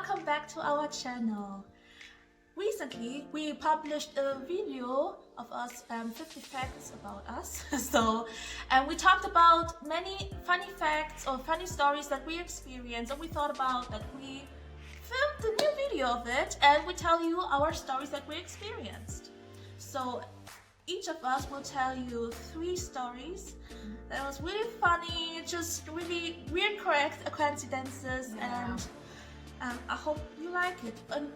welcome back to our channel. Recently, we published a video of us 50 facts about us. And we talked about many funny facts or funny stories that we experienced, and we thought about that we filmed a new video of it and we tell you our stories that we experienced. So each of us will tell you 3 stories that was really funny, just really weird coincidences, and I hope you like it. And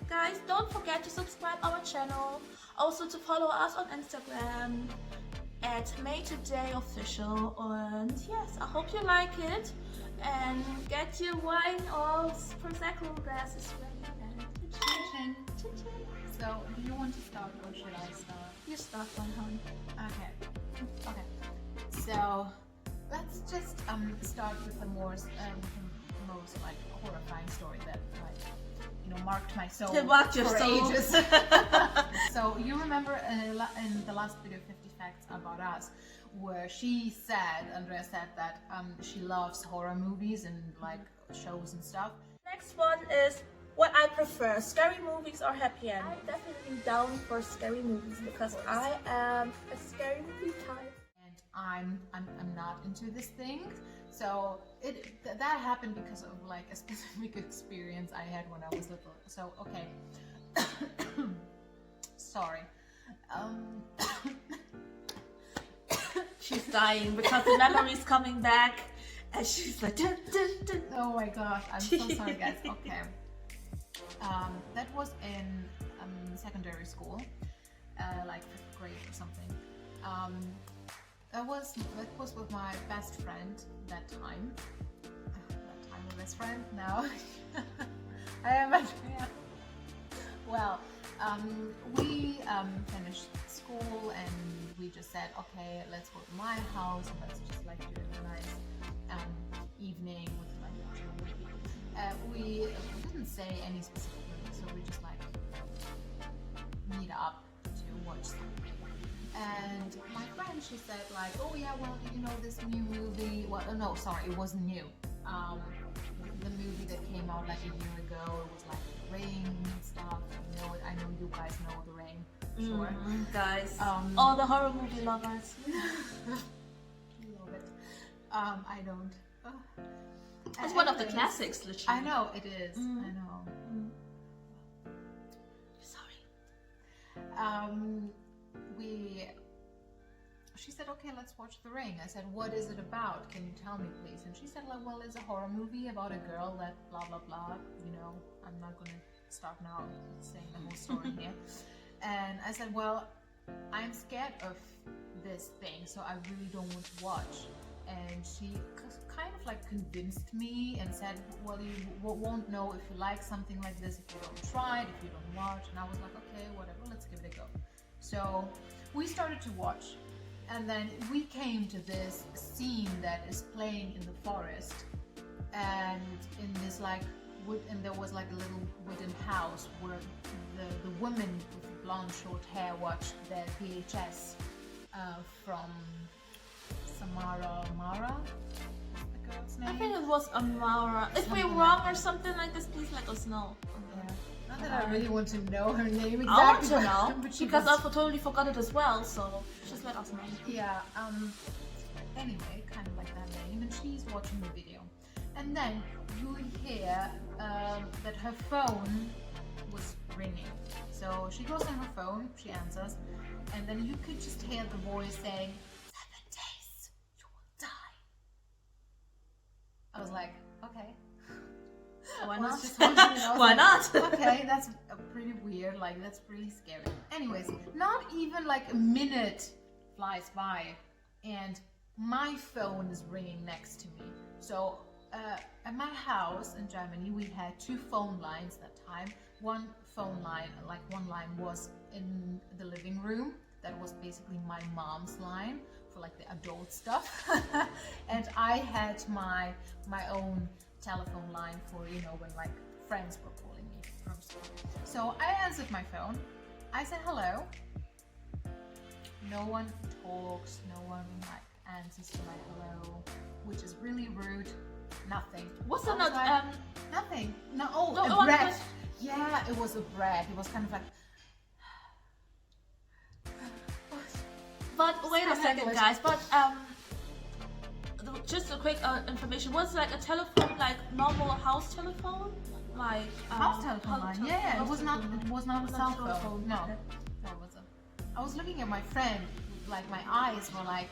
guys, don't forget to subscribe our channel, also to follow us on Instagram at MayToday official. And yes, I hope you like it, and get your wine or prosecco glasses ready. And chin chin. So, do you want to start or should I start? You start one, hon. Okay. So, let's just start with the most like horrifying story that marked my soul for ages. So you remember in the last video, 50 Facts About Us, where Andrea said that she loves horror movies and like shows and stuff. Next one is what I prefer, scary movies or happy end. I'm definitely down for scary movies because I am a scary movie type. And I'm not into this thing. So that happened because of like a specific experience I had when I was little. So okay, sorry. She's dying because the memory is coming back, and she's like, dun, dun, dun. Oh my gosh, I'm so sorry, guys. Okay, that was in secondary school, like 5th grade or something. That was with my best friend that time. My best friend now. I am Andrea. Well, we finished school and we just said, okay, let's go to my house and let's just like do a nice evening with like a movie. We didn't say any specific movie, so we just like meet up to watch something. And my friend, she said like, oh yeah, well, do you know this new movie? Well, no, sorry, it wasn't new. The movie that came out like a year ago, it was like The Ring and stuff. You know it. I know you guys know The Ring, sure. Guys, all the horror movie lovers. Love it. I don't. It's one of the classics, literally. I know it is. I know. Sorry. She said, okay, let's watch The Ring. I said, what is it about? Can you tell me, please? And she said, like, well, it's a horror movie about a girl that blah, blah, blah. You know, I'm not going to start now saying the whole story here. And I said, well, I'm scared of this thing, so I really don't want to watch. And she kind of like convinced me and said, well, you won't know if you like something like this if you don't try it, if you don't watch. And I was like, okay, whatever, let's give it a go. So we started to watch, and then we came to this scene that is playing in the forest, and in this like wood, and there was like a little wooden house where the woman with the blonde short hair watched their VHS from Mara, the girl's name. I think it was Amara. If we're wrong or something like this, please let us know. Yeah. Not that I really want to know her name exactly. I want to know, but because I totally forgot it as well, so just let us know. Yeah, anyway, kind of like that name, and she's watching the video. And then you hear that her phone was ringing. So she goes on her phone, she answers, and then you could just hear the voice saying, 7 days, you will die. I was like, okay. Why not? Why not? Okay, that's pretty weird, like that's pretty scary. Anyways, not even like a minute flies by and my phone is ringing next to me. So at my house in Germany, we had 2 phone lines that time. One phone line, like one line was in the living room. That was basically my mom's line for like the adult stuff. And I had my own telephone line for, you know, when like friends were calling me from school. So I answered my phone. I said hello. No one talks, no one like answers to my hello, which is really rude. nothing. Was I it was not? like, nothing. No, No, a bread. Yeah, it was a bread. It was kind of like. But wait a So second, English. guys. But just a quick information. Was it like a telephone, like normal house telephone, like House telephone line. Yeah, it was not. telephone. It was not a cell telephone. phone. No, Okay. that wasn't. I was looking at my friend. Like my eyes were like,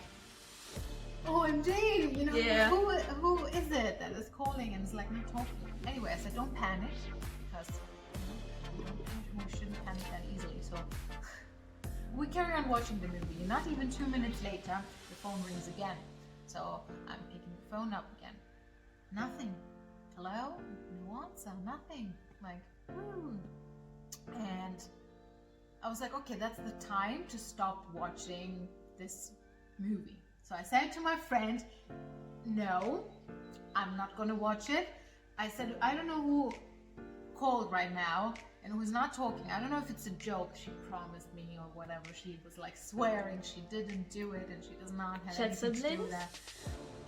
OMG, you know, Yeah. who is it that is calling and is like not talking? Anyway, I said don't panic because we shouldn't panic that easily. So we carry on watching the movie. Not even 2 minutes later, the phone rings again. So I'm picking the phone up again. Nothing. Hello? No answer. Nothing. Like, And I was like, okay, that's the time to stop watching this movie. So I said to my friend, no, I'm not gonna watch it. I said, I don't know who called right now and who's not talking. I don't know if it's a joke she promised me or whatever. She was like swearing she didn't do it and she does not have She had anything to do siblings? with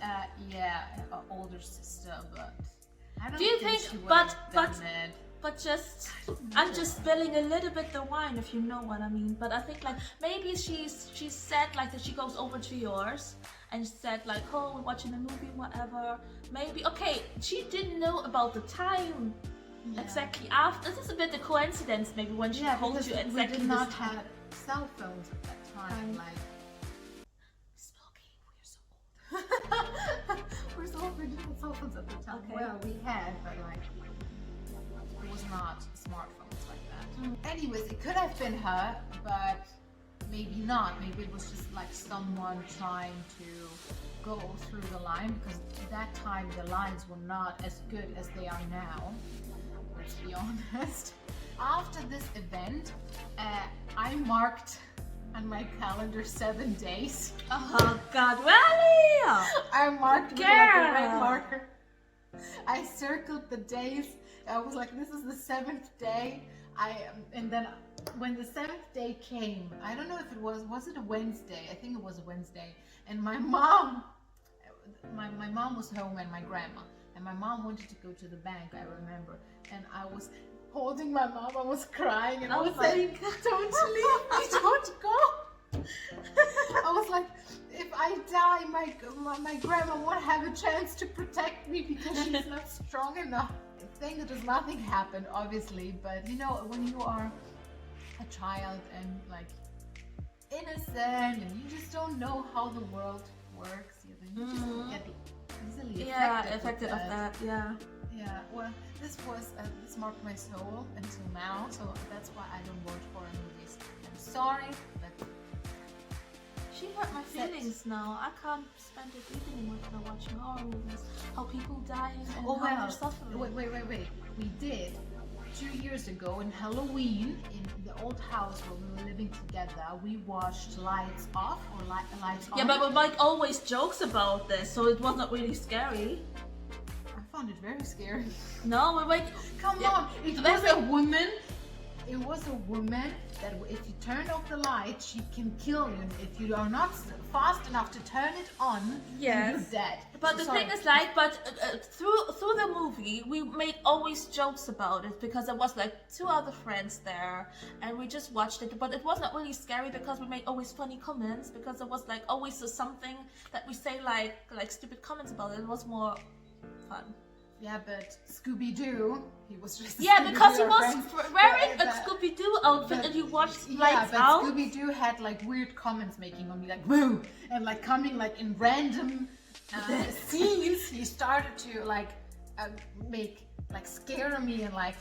that. Yeah, an older sister, but I don't Do you think think- she would but- have done it. But just, I'm just spilling a little bit the wine, if you know what I mean. But I think like maybe she said like that she goes over to yours and said like, oh, we're watching a movie, whatever. Maybe okay, she didn't know about the time Yeah. exactly after. This is a bit of coincidence, maybe when she told because you we exactly did not this time. have cell phones at that time. Like Spooky, we're so old. we're so old, we didn't have cell phones at the time. Okay. Well, we had, but like it was not smartphones like that. Anyways, it could have been her, but maybe not. Maybe it was just like someone trying to go through the line because at that time the lines were not as good as they are now. Let's be honest. After this event, I marked on my calendar 7 days. Oh God, really? I marked with like a red Girl. marker. I circled the days. I was like, this is the 7th day. And then when the 7th day came, I don't know if it was it a Wednesday? I think it was a Wednesday. And my mom was home and my grandma. And my mom wanted to go to the bank, I remember. And I was holding my mom, I was crying and I Oh was my saying, don't leave me, don't go. I was like, if I die, my grandma won't have a chance to protect me because she's not strong enough. Thank goodness nothing happened, obviously, but you know, when you are a child and like innocent and you just don't know how the world works, you just get easily Affected of that, yeah. Yeah, well, this marked my soul until now, so that's why I don't watch horror movies. I'm sorry, but She hurt my feelings now. I can't spend an evening without watching horror movies. How people dying and how they're suffering. Wait. We did 2 years ago in Halloween in the old house where we were living together. We watched Lights Off or Lights On. Yeah, but Mike always jokes about this, so it wasn't really scary. I found it very scary. No, we're like, Come Yeah, on, it was a woman. It was a woman that if you turn off the light, she can kill you. And if you are not fast enough to turn it on, Yes. you're dead. But So the sorry. thing is, like, through the movie, we made always jokes about it because there was like 2 other friends there, and we just watched it. But it wasn't really scary because we made always funny comments because there was like always something that we say like stupid comments about it. It was more fun. Yeah, but Scooby-Doo, he was just a Yeah, because he Scooby-Doo, was our friend. wearing a But- Scooby-Doo outfit but- and he watched Yeah, Lights but Out. Scooby-Doo had like weird comments making on me, like woo, and like coming like in random scenes. He started to like make like scare me and like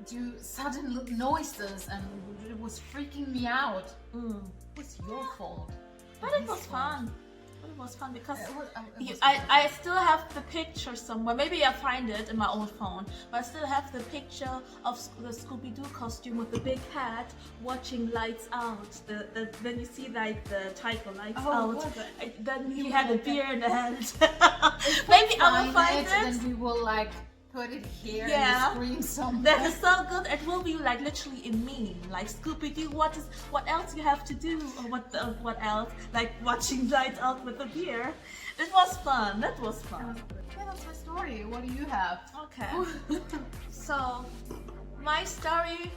do sudden noises, and it was freaking me out. It was your fault. But it was fun. It was fun because It was I still have the picture somewhere. Maybe I find it in my old phone. But I still have the picture of the Scooby-Doo costume with the big hat watching Lights Out. Then you see like the title Lights Out. was it? Then he You had a had beer in the hand. Maybe I will find it. Then we will like put it here Yeah. and scream somewhere. That is so good. It will be like literally a meme, like Scooby-Doo. What else you have to do, or what else? Like watching Lights Out with a beer. It was fun. That was fun. Yeah, that's my story. What do you have? Okay. So my story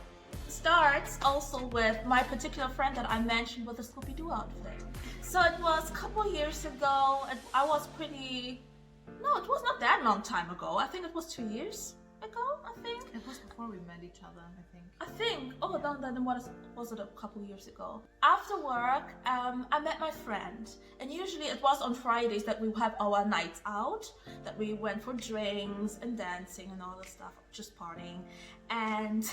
starts also with my particular friend that I mentioned with the Scooby-Doo outfit. So it was a couple years ago, and I was no, it was not that long time ago. I think it was 2 years ago, I think. It was before we met each other, I think. Oh, then what was it a couple years ago? After work, I met my friend, and usually it was on Fridays that we have our nights out, that we went for drinks and dancing and all this stuff, just partying, and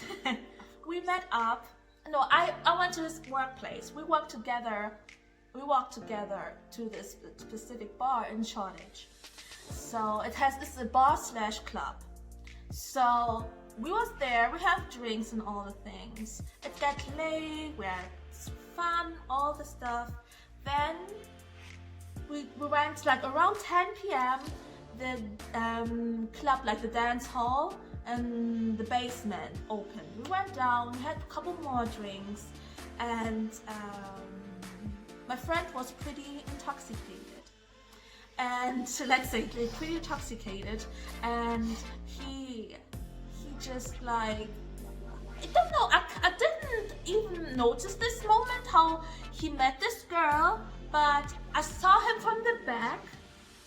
we met up. No, I went to his workplace. We walked together to this specific bar in Shoreditch. So this is a bar / club. So we was there, we have drinks and all the things. It got late, we had fun, all the stuff. Then we went like around 10 p.m. The club, like the dance hall and the basement opened. We went down, we had a couple more drinks, and my friend was pretty intoxicated. And let's say pretty intoxicated, and he just like, I don't know, I didn't even notice this moment how he met this girl, but I saw him from the back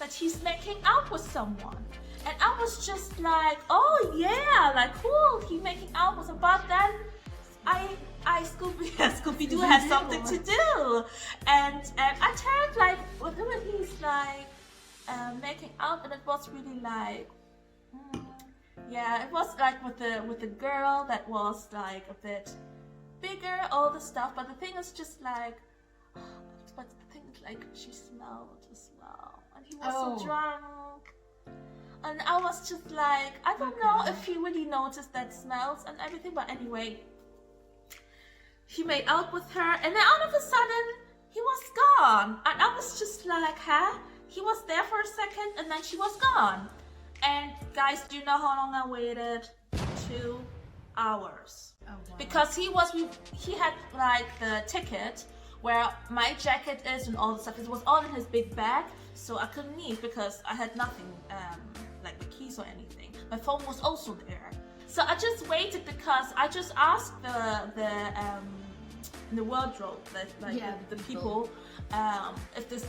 that he's making out with someone, and I was just like, oh yeah, like cool, he making out with him. But then Scooby-Doo has something to do, and I turned like with him, and he's like making out, and it was really like, yeah, it was like with the girl that was like a bit bigger, all the stuff. But the thing is just like, but the thing is like, she smelled as well, and he was so drunk, and I was just like, I don't know if he really noticed that smells and everything. But anyway, he made out with her, and then all of a sudden he was gone, and I was just like, huh? He was there for a second, and then she was gone. And guys, do you know how long I waited? 2 hours. Oh, wow. Because he had like the ticket where my jacket is and all the stuff. It was all in his big bag, so I couldn't leave because I had nothing, like the keys or anything. My phone was also there. So I just waited because I just asked in the wardrobe, the people, if this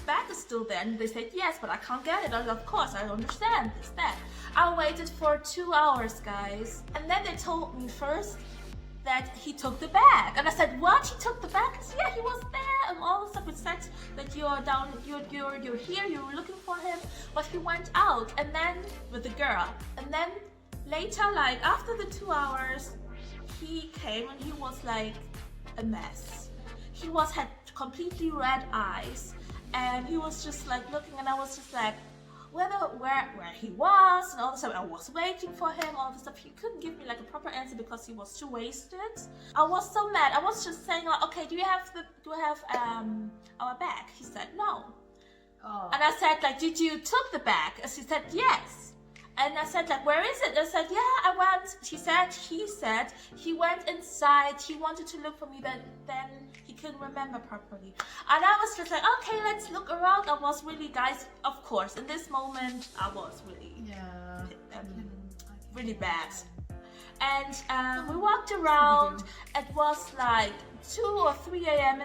bag is still there, and they said yes, but I can't get it. I was like, of course, I understand this, that. I waited for 2 hours, guys, and then they told me first that he took the bag, and I said, what? He took the bag? I said, yeah, he was there, and all the stuff. It said that you're here, you're looking for him, but he went out, and then with the girl, and then later, like after the 2 hours, he came, and he was like a mess. He had completely red eyes. And he was just like looking, and I was just like, where he was and all the stuff. I was waiting for him, all the stuff. He couldn't give me like a proper answer because he was too wasted. I was so mad. I was just saying like, okay, do you have our bag? He said no. Oh. And I said like, did you took the bag? And she said yes. And I said like, where is it? I said, yeah, I went. He said he went inside. He wanted to look for me, but then he couldn't remember properly. And I was just like, okay, let's look around. I was really, guys, of course, in this moment, I was really, really bad. And we walked around. It was like 2 or 3 a.m.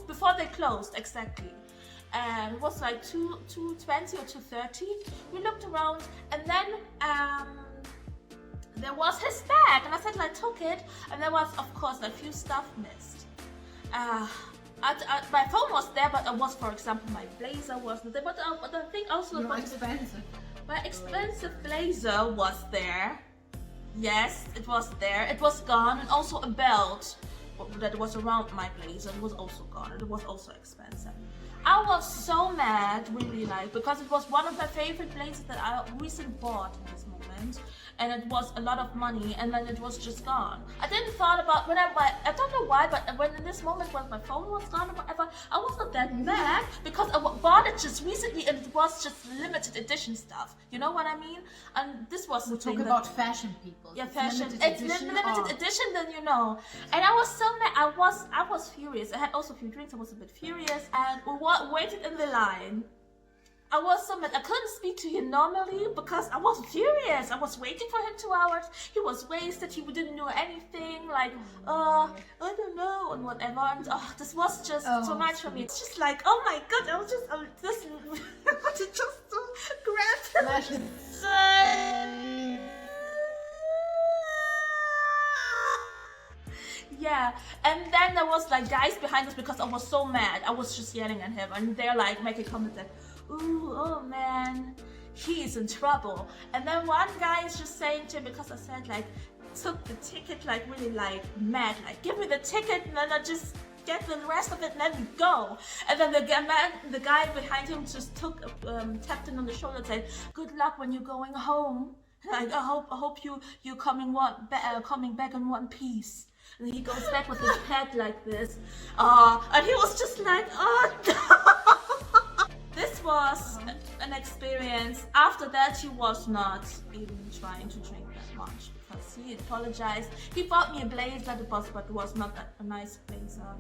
before they closed exactly. And it was like 2:20 or 2:30. We looked around, and then there was his bag, and I said, I took it, and there was, of course, a few stuff missed. My phone was there, but it was, for example, my blazer wasn't there. But I think also my expensive blazer was there. Yes, it was there. It was gone, and also a belt that was around my blazer was also gone. It was also expensive. I was so mad, really, like, because it was one of my favorite blazers that I recently bought in this moment, and it was a lot of money, and then it was just gone. I didn't thought about I don't know why, but when in this moment when my phone was gone or whatever, I was not not that bad because I bought it just recently and it was just limited edition stuff. You know what I mean? And this was the thing. Talk about fashion, people. Yeah, It's fashion. limited It's edition limited or- edition, then you know. And I was so mad. I was furious. I had also a few drinks. I was a bit furious, and we waited in the line. I was so mad. I couldn't speak to him normally because I was furious. I was waiting for him 2 hours. He was wasted. He didn't do anything. Like, I don't know, and whatever. And this was just too much for me. It's just like, oh my god, I wanted just to grab him. Yeah, and then there was like guys behind us because I was so mad. I was just yelling at him, and they're like making comments like, "Ooh, oh man, he is in trouble." And then one guy is just saying to him because I said like, took the ticket like really like mad, like give me the ticket and then I just get the rest of it and let me go. And then the guy behind him just tapped him on the shoulder and said, "Good luck when you're going home. Like I hope you coming back in one piece." And he goes back with his head like this. And he was just like, oh no. This was an experience. After that, he was not even trying to drink that much because he apologized. He bought me a blazer, but it was not a nice blazer.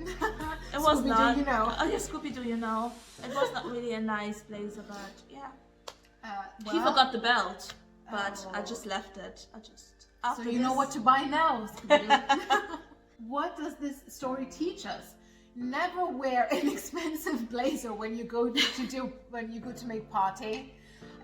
It was not. You know. Oh yeah, Scooby-Doo, you know. It was not really a nice blazer, but yeah. He Well, forgot the belt, but I just left it. so you know what to buy now, Scooby-Doo. What does this story teach us? Never wear an expensive blazer when you go to make party.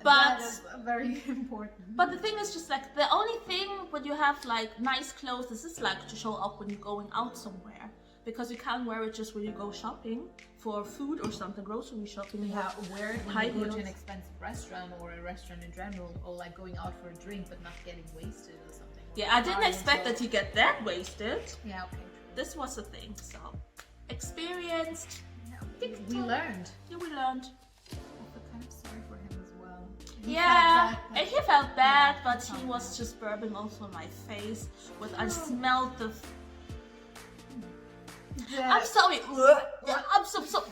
But that is very important. But the thing is just like the only thing when you have like nice clothes, this is like to show up when you're going out somewhere. Because you can't wear it just when you go shopping for food or something, grocery shopping. Yeah, wear it high when you go to heels. an expensive restaurant or a restaurant in general, or like going out for a drink but not getting wasted or something. Yeah, I didn't expect that you get that wasted. Yeah, okay. This was a thing, so experienced. Yeah, we learned. Yeah, we learned. I feel kind of sorry for him as well. Yeah, and he felt bad, Yeah, but he he felt was bad. just burping also on my face. I smelled the. I'm sorry. I'm so.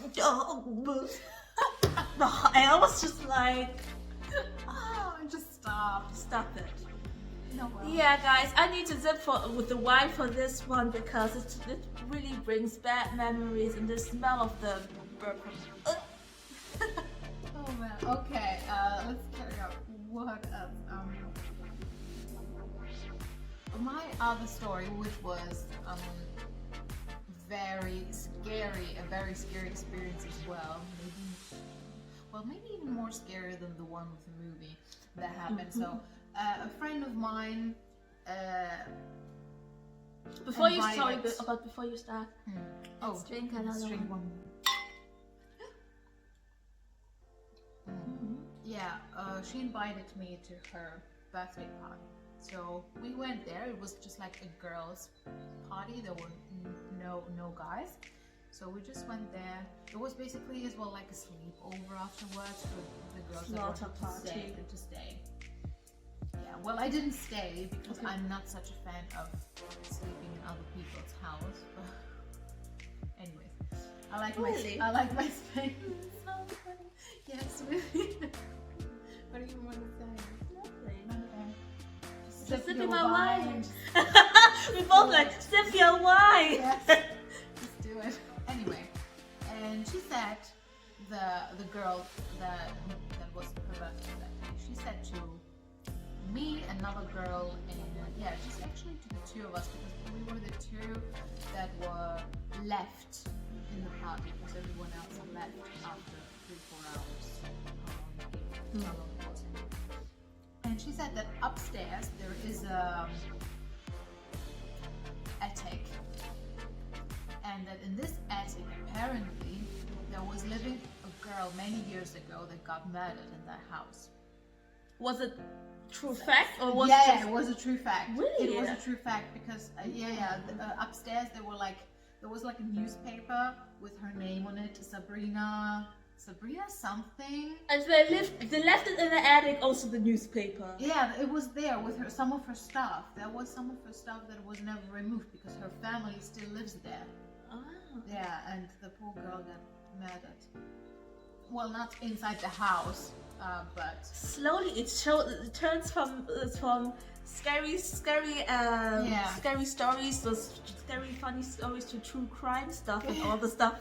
I was just like, just stop. stop it. No, well. Yeah, guys, I need to zip with the wine for this one because it really brings bad memories and the smell of the burp. Oh man. Okay. Let's carry out. What else? My other story, which was a very scary experience as well. Maybe even more scary than the one with the movie that happened. So, a friend of mine. Before you invited- start, Oh, let's drink let's another drink one. Yeah, she invited me to her birthday party. So we went there. It was just like a girls' party. There were no guys. So we just went there. It was basically as well like a sleepover afterwards for the girls that Slaughter wanted to stay. Yeah, well, I didn't stay because I'm not such a fan of sleeping in other people's house. Anyways, I like my space. Yes, really. What do you want to say? Just sipping your my wine. wine. We both like sip your wine. Yes. Just do it. Anyway, and she said the girl that was her birthday that day. She said to me, another girl, and just actually to the two of us because we were the two that were left in the party because everyone else had left after 3-4 hours. How long it was. And she said that upstairs there is a attic, and that in this attic apparently there was living a girl many years ago that got murdered in that house. Was it true fact or was it was a true fact. Really? It was a true fact because upstairs there was like a newspaper with her name on it, Sabrina something. And they left it in the attic, also the newspaper. Yeah, it was there with her, some of her stuff. There was some of her stuff that was never removed because her family still lives there. Ah. Yeah, and the poor girl got murdered. Well, not inside the house, but slowly it turns from scary scary stories, those scary funny stories, to true crime stuff and all the stuff.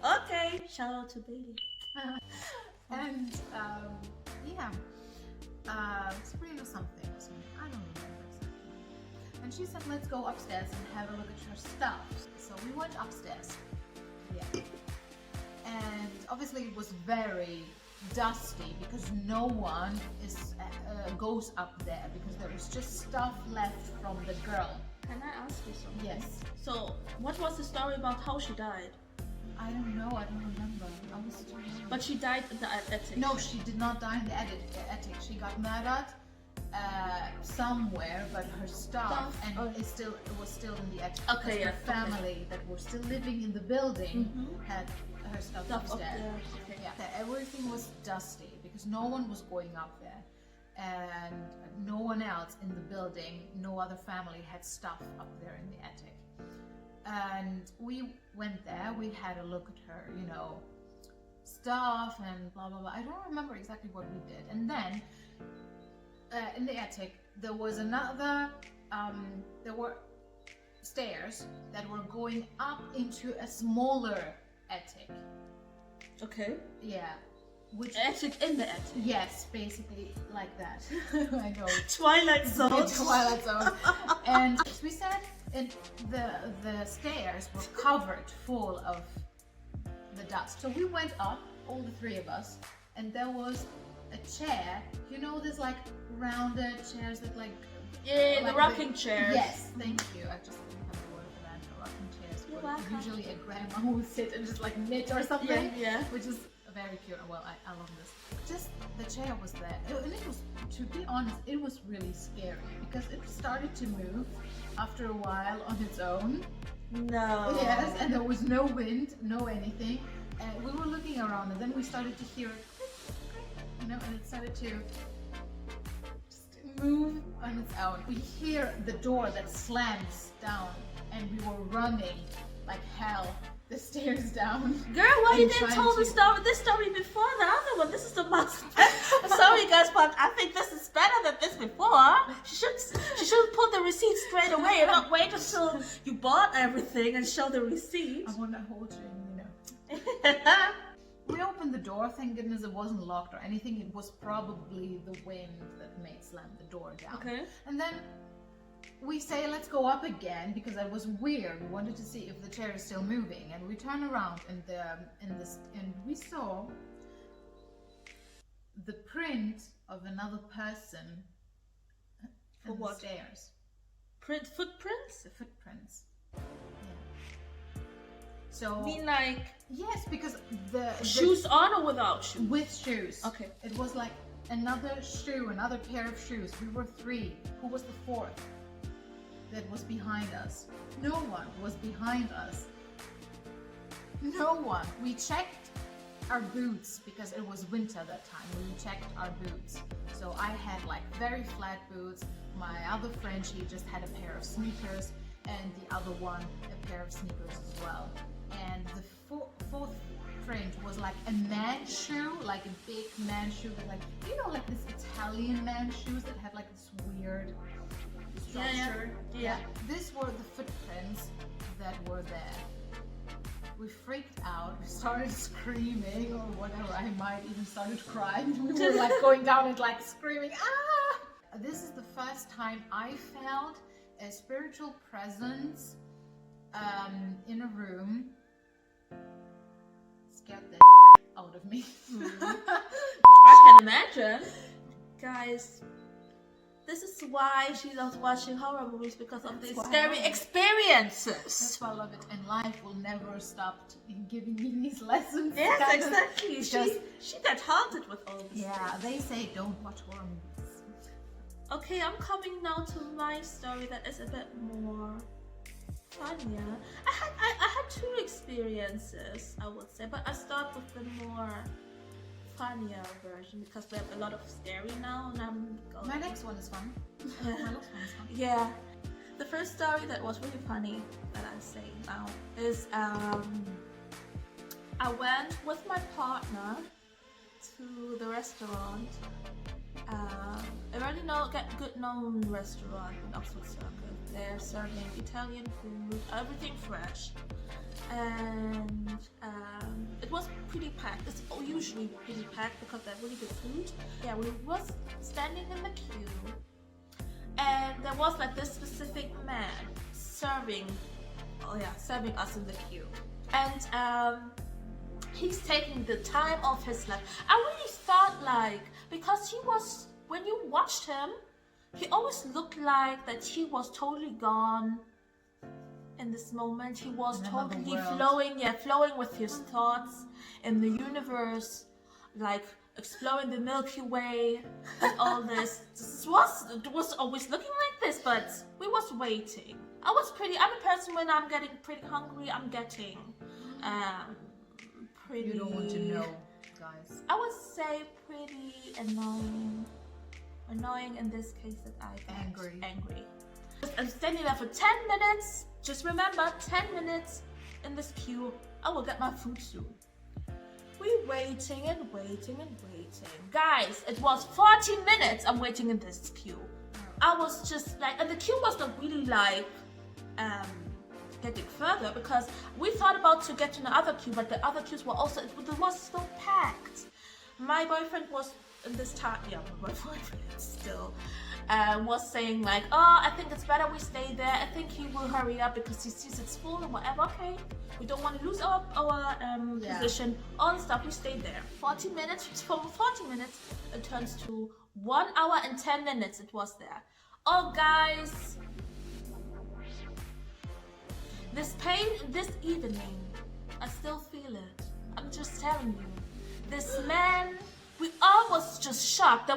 Okay, shout out to Bailey. and yeah, Sabrina something, I don't remember exactly. And she said, let's go upstairs and have a look at your stuff. So we went upstairs. Yeah. And obviously it was very dusty because no one goes up there because there was just stuff left from the girl. Can I ask you something? Yes. So, what was the story about how she died? I don't know, I don't remember. I was too young. But she died in the attic. No, she did not die in the attic. She got murdered somewhere, but her stuff it was still in the attic. Okay, her family that were still living in the building had her stuff upstairs. Okay. Yeah. Everything was dusty because no one was going up there, and no one else in the building, no other family had stuff up there in the attic. And we went there, we had a look at her, you know, stuff and blah blah blah. I don't remember exactly what we did. And then in the attic there was another there were stairs that were going up into a smaller attic. Okay. Yeah. Which attic in the attic. Yes, basically like that. I know. Twilight Zone. Twilight Zone. And we said the stairs were covered full of the dust. So we went up, all the three of us, and there was a chair. You know, there's like rounded chairs that like the rocking chairs. Yes, thank you. I just didn't have the word for that. The rocking chairs. You're welcome. Usually a grandma would sit and just like knit or something. Yeah. Which is very cute. Well, I love this. Just the chair was there, and it was, to be honest, it was really scary because it started to move after a while on its own. No. Yes, and there was no wind, no anything. And we were looking around, and then we started to hear it, you know, and it started to just move on its own. We hear the door that slams down, and we were running like hell the stairs down. Girl, why you didn't tell this story before the other one? This is the most. Sorry guys, but I think this is better than this before. She should put the receipt straight away and not wait until you bought everything and show the receipt. I want to hold you, you know. We opened the door, thank goodness it wasn't locked or anything. It was probably the wind that made slam the door down. Okay. And then we say, let's go up again because that was weird. We wanted to see if the chair is still moving, and we turn around and we saw the print of another person on the stairs. Footprints? The footprints. Yeah. So. You mean like? Yes, because the shoes on or without shoes? With shoes. Okay. It was like another shoe, another pair of shoes. We were three. Who was the fourth? That was behind us. No one was behind us. No one. We checked our boots because it was winter that time. We checked our boots. So I had like very flat boots. My other friend, she just had a pair of sneakers, and the other one a pair of sneakers as well. And the fourth print was like a man shoe, like a big man shoe with like, you know, like this Italian man shoes that had like this weird structure. Yeah. These were the footprints that were there. We freaked out. We started screaming or whatever. I might even started crying. We were like going down and like screaming, ah! This is the first time I felt a spiritual presence in a room. Scared the out of me. I can imagine. Guys, this is why she loves watching horror movies, because of these scary experiences. That's why I love it, and life will never stop giving me these lessons. Yes, exactly. She got haunted with all this. Yeah, they say don't watch horror movies. Okay, I'm coming now to my story that is a bit more funnier. I had two experiences, I would say, but I start with the more funnier version because we have a lot of scary now, and I'm going. My next one is fun. My next one is fun. Yeah. The first story that was really funny that I'm saying now is I went with my partner to the restaurant. A really good known restaurant in Oxford Circuit. They're serving Italian food, everything fresh. And it was pretty packed. It's usually pretty packed because they're really good food. Yeah, we was standing in the queue, and there was like this specific man serving us in the queue. And he's taking the time of his life. I really thought like, because he was, when you watched him, he always looked like that he was totally gone in this moment. He was totally flowing with his thoughts in the universe, like exploring the Milky Way and all this. It was always looking like this, but we was waiting. I'm a person when I'm getting pretty hungry, I'm getting pretty... You don't want to know, guys. I would say pretty annoying. Annoying in this case that I got angry. I'm standing there for 10 minutes. Just remember, 10 minutes in this queue. I will get my food soon. We waiting and waiting and waiting. Guys, it was 40 minutes I'm waiting in this queue. I was just like, and the queue was not really like getting further, because we thought about to get to the other queue, but the other queues were also, it was so packed. My boyfriend was in this time, my boyfriend still was saying like, oh, I think it's better we stay there. I think he will hurry up because he sees it's full and whatever. Okay, we don't want to lose our position. All the stuff, we stayed there. 40 minutes, from 40 minutes, it turns to 1 hour and 10 minutes it was there. Oh, guys. This pain, this evening, I still feel it. I'm just telling you. This man, we all was just shocked.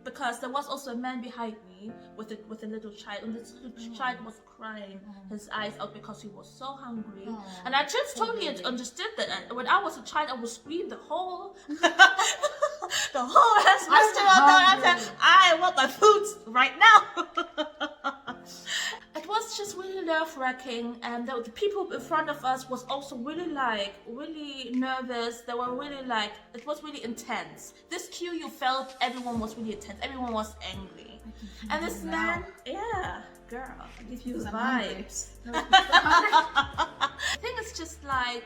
Because there was also a man behind me with a little child, and this little child was crying his eyes out because he was so hungry. And I just totally understood that. And when I was a child, I would scream the whole the whole restaurant. I want my food right now. It was just really nerve-wracking, and the people in front of us was also really nervous. They were really it was really intense. This queue, you felt everyone was really intense. Everyone was angry. And this man, girl, I give you vibes. I think it's just like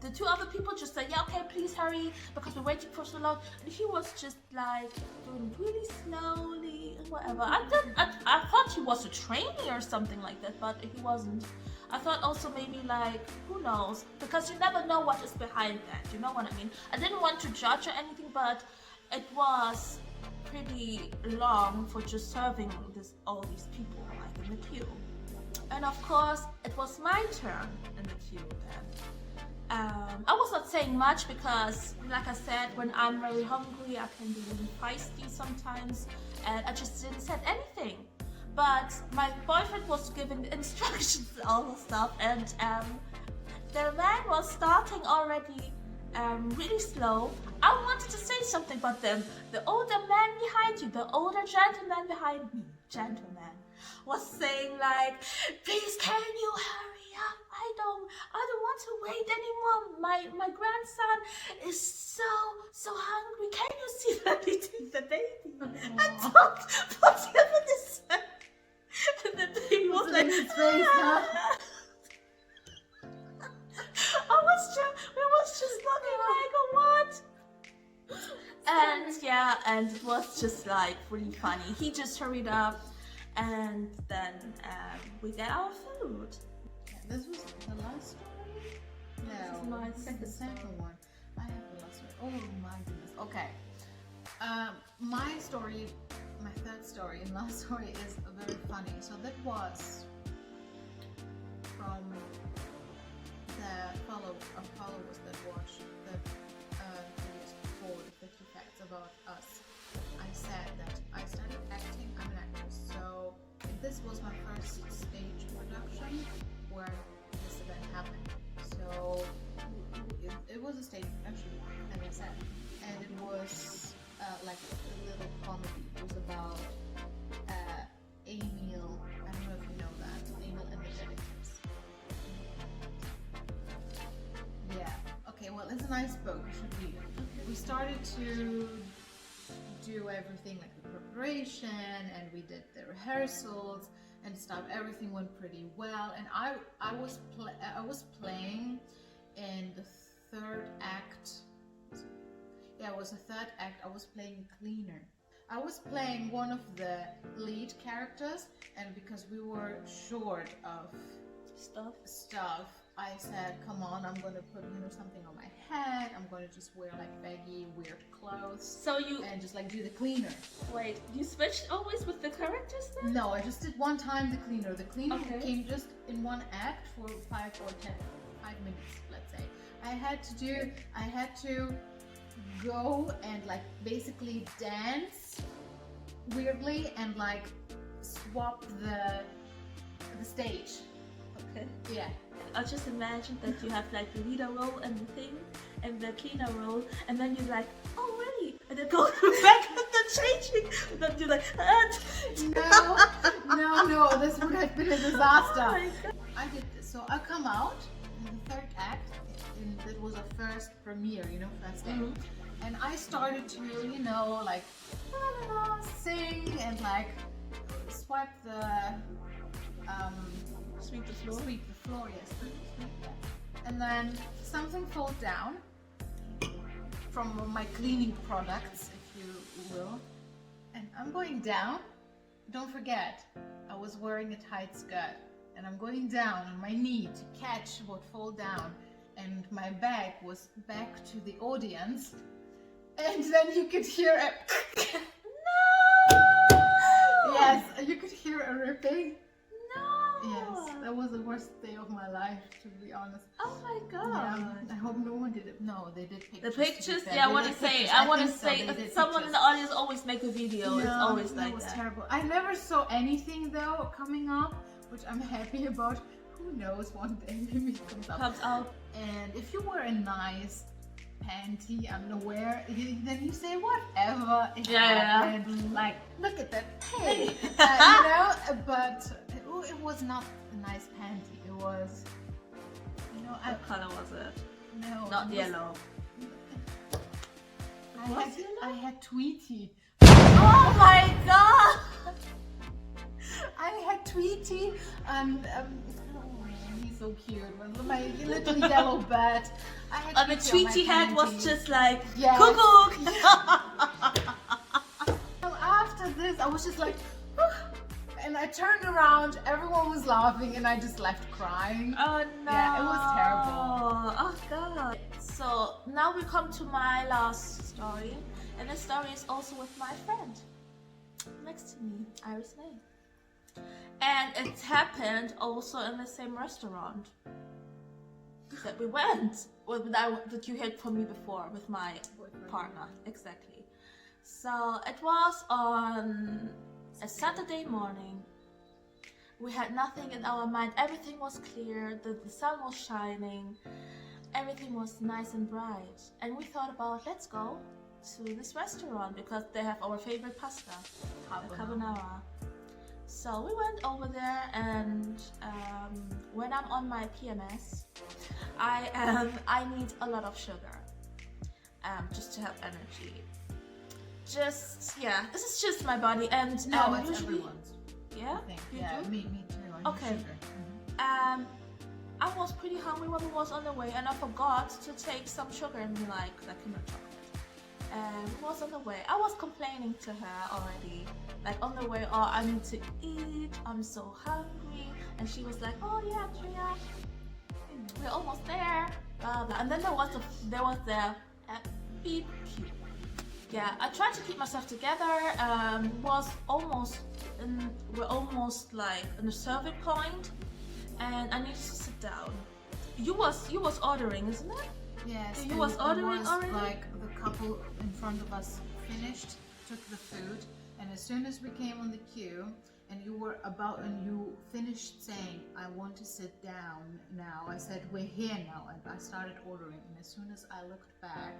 the two other people just said, yeah, okay, please hurry because we're waiting for so long. And he was just like doing really slowly and whatever. I thought he was a trainee or something like that, but he wasn't. I thought also maybe like, who knows? Because you never know what is behind that. You know what I mean? I didn't want to judge or anything, but it was pretty long for just serving all these people like in the queue. And of course, it was my turn in the queue then. I was not saying much because, like I said, when I'm very hungry, I can be really feisty sometimes, and I just didn't say anything. But my boyfriend was giving instructions and all the stuff, and the man was starting already really slow. I wanted to say something, but the older man behind you, the older gentleman behind me, was saying like, please can you hurry up? I don't want to wait anymore. My grandson is so hungry. Can you see that eating the baby? And don't put him in his and the baby was like, we was just looking like, what? And it was just like really funny. He just hurried up, and then we get our food. This was the last story? No, This is the second one. I have the last story. Oh my goodness. Okay. My story, my third story and last story is very funny. So that was from the followers that watched the videos before, the 50 facts about us. I said that I started acting. I'm an actress, so this was my first stage production where this event happened. So it was a stage production, as I said, and it was like a little comedy. It was about Emil. I don't know if you know that. Emil and the Detectives. Yeah. Okay. well, it's a nice book. You should read it. We started to do everything like the preparation, and we did the rehearsals and stuff. Everything went pretty well, and I was playing in the third act. Yeah, it was the third act. I was playing a cleaner. I was playing one of the lead characters, and because we were short of stuff, I said, come on, I'm gonna put, you know, something on my head. I'm gonna just wear like baggy, weird clothes. So you and just like do the cleaner. wait, you switched always with the characters then? No, I just did one time the cleaner. The cleaner Okay. came just in one act for 5 minutes, let's say. I had to go and like basically dance weirdly and like swap the stage. Okay. Yeah. I just imagine that you have like the leader role and the thing and the cleaner role, and then you're like, oh really? And then go back and then changing. And then you're like, No, this would have been a disaster. Oh my God. I did this. So I come out in the third act, and it was our first premiere, you know, first day. And I started to, you know, like sing and like swipe the Sweep the floor. sweep the floor, yes. And then something fell down from my cleaning products, if you will. And I'm going down. Don't forget, I was wearing a tight skirt, and I'm going down on my knee to catch what fell down. And my bag was back to the audience. And then you could hear a No! yes, you could hear a ripping. No! Yes, that was the worst day of my life, to be honest. Oh my God! Yeah, I hope no one did it. No, they did pictures. The to be pictures, fair. yeah, They I want to did say, pictures. I want to think so, say, they did someone in pictures. the audience always make a video. It's always that like was that. terrible. I never saw anything though coming up, which I'm happy about. Who knows? One day maybe it comes up. Comes out. And if you wear a nice panty underwear, then you say whatever. It happened. Like, look at that. Hey, you know. But it was not a nice panty. It was, you know, What color was it? no, Not it was- yellow. I had Tweety. Oh my God! I had Tweety and oh, he's so cute. My little yellow bird. I had And the Tweety on my Tweety head was panties. just like, Yes. cuckoo! So after this, I was just like, and I turned around. Everyone was laughing, and I just left crying. Oh no! Yeah, it was terrible. Oh God! So now we come to my last story, and this story is also with my friend next to me, Iris May, and it happened also in the same restaurant that we went with that you heard from me before with my partner. Exactly. So it was on a Saturday morning. We had nothing in our mind. Everything was clear. The sun was shining. Everything was nice and bright. And we thought about, let's go to this restaurant because they have our favorite pasta, the carbonara. So we went over there, and when I'm on my PMS, I need a lot of sugar just to have energy. This is just my body, and No, it's usually, everyone's. yeah, I think. you Yeah, do? me too. I need Okay. sugar. I was pretty hungry when we was on the way, and I forgot to take some sugar in like Kinder chocolate. And we was on the way. I was complaining to her already, like on the way. Oh, I need to eat. I'm so hungry. And she was like, oh yeah, Andrea, we're almost there. Blah blah. And then there was the beep cube. Yeah, I tried to keep myself together. We're almost like in the serving point, and I needed to sit down. You was ordering, isn't it? Yes, You and was it ordering was already? like the couple in front of us finished, took the food, and as soon as we came on the queue, and you finished saying, I want to sit down now, I said, we're here now, and I started ordering, and as soon as I looked back,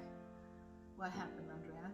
what happened, Andrea?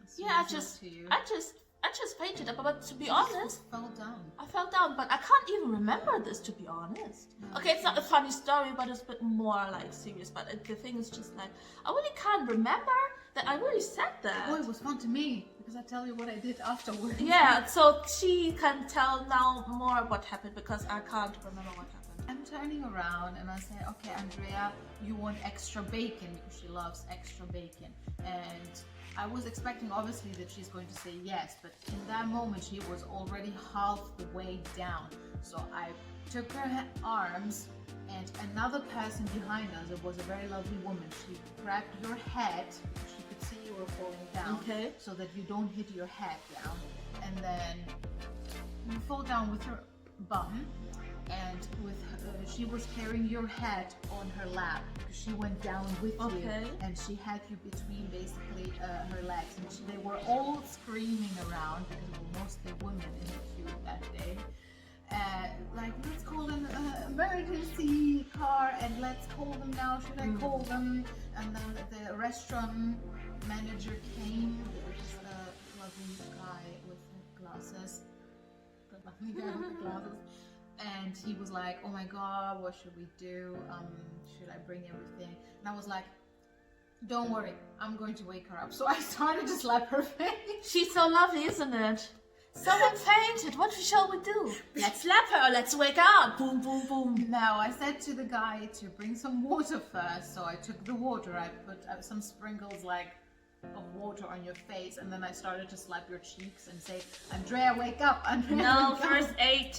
As soon Yeah, as I looked to you, I just I just fainted. But to be honest, fell down. I fell down, but I can't even remember this, to be honest. Okay, it's not a funny story, but it's a bit more like serious. But the thing is just like, I really can't remember that I really said that. Oh, it was fun to me because I tell you what I did afterwards. Yeah, so she can tell now more what happened because I can't remember what happened. I'm turning around and I say, okay, Andrea, you want extra bacon because she loves extra bacon. And I was expecting obviously that she's going to say yes, but in that moment she was already half the way down. So I took her arms and another person behind us, it was a very lovely woman, she grabbed your head, she could see you were falling down, Okay. so that you don't hit your head down. And then you fall down with her bum, and with she was carrying your head on her lap because she went down with you, and she had you between basically her legs, and they were all screaming around because there were mostly women in the queue that day. Like, let's call an emergency car, and let's call them now. Should I call them? And then the restaurant manager came. There was a lovely guy with glasses. The lovely guy with the glasses. And he was like, oh my god, what should we do? Should I bring everything? And I was like, don't worry, I'm going to wake her up. So I started to slap her face. She's so lovely, isn't it? Someone fainted, what shall we do? Let's slap her, let's wake her up. Boom, boom, boom. Now I said to the guy to bring some water first. So I took the water, I put some sprinkles like of water on your face, and then I started to slap your cheeks and say, Andrea, wake up, Andrea, No, wake up. first aid.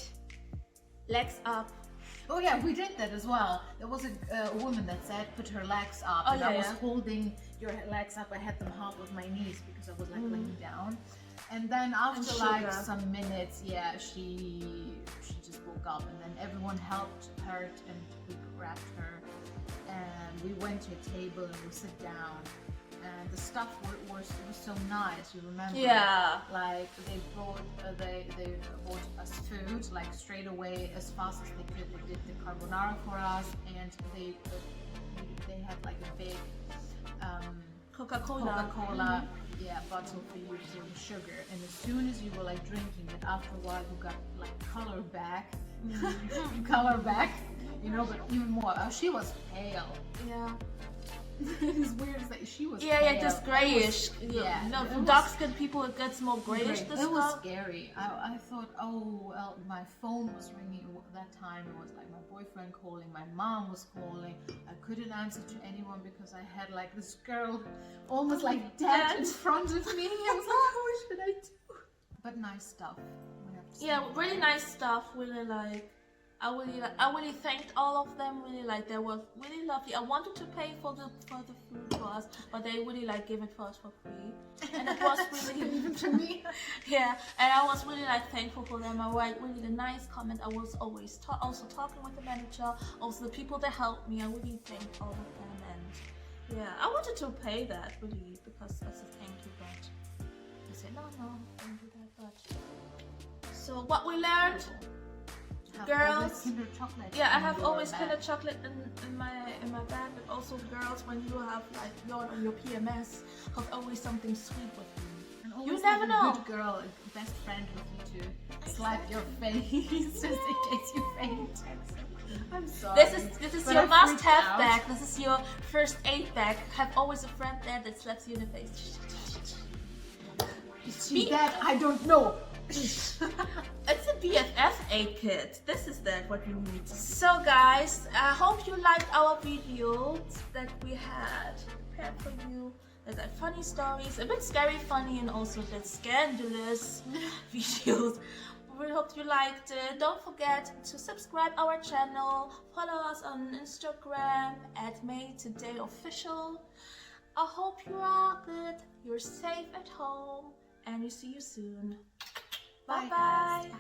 Legs up. Oh yeah, we did that as well. There was a woman that said put her legs up, and I was holding your legs up. I had them half of my knees because I was like laying down. And then after like some minutes, yeah, she just woke up, and then everyone helped her and we grabbed her, and we went to a table and we sit down. And the stuff was so nice, you remember? Yeah. Like they brought us food like straight away as fast as they could. They did the carbonara for us, and they had like a big Coca-Cola yeah, bottle for you to sugar. And as soon as you were like drinking it, after a while you got like color back, color back, you know. But even more, she was pale. Yeah. It's weird that she was yeah, just grayish. Yeah, no, for dark skinned people it gets more grayish. It was scary. I thought, oh well, my phone was ringing that time. It was like my boyfriend calling, my mom was calling. I couldn't answer to anyone because I had like this girl almost like dead in front of me. I was like, what should I do? But nice stuff. Yeah, really nice stuff. Really like. I really thanked all of them. Really like they were really lovely. I wanted to pay for the food for us, but they really like gave it for us for free, and it was really even to me. Yeah, and I was really like thankful for them. I write really a nice comment. I was always also talking with the manager, also the people that helped me. I really thanked all of them, and yeah, I wanted to pay that really because as a thank you, but I said no, don't do that. But so what we learned. Girls, yeah, I have always Kinder chocolate in my bag, but also girls, when you have like you're on your PMS, have always something sweet with you. And always you never know. A good girl, a best friend with you to slap your face just in case you faint. I'm sorry. This is your must-have bag. This is your first aid bag. Have always a friend there that slaps you in the face. Is she dead? I don't know. It's a BFF aid kit. This is what we need. So guys, I hope you liked our videos that we had prepared for you. There's like funny stories, a bit scary funny, and also a bit scandalous videos. We hope you liked it. Don't forget to subscribe our channel, follow us on Instagram at MayToday official. I hope you are good, you're safe at home, and we see you soon. Bye bye.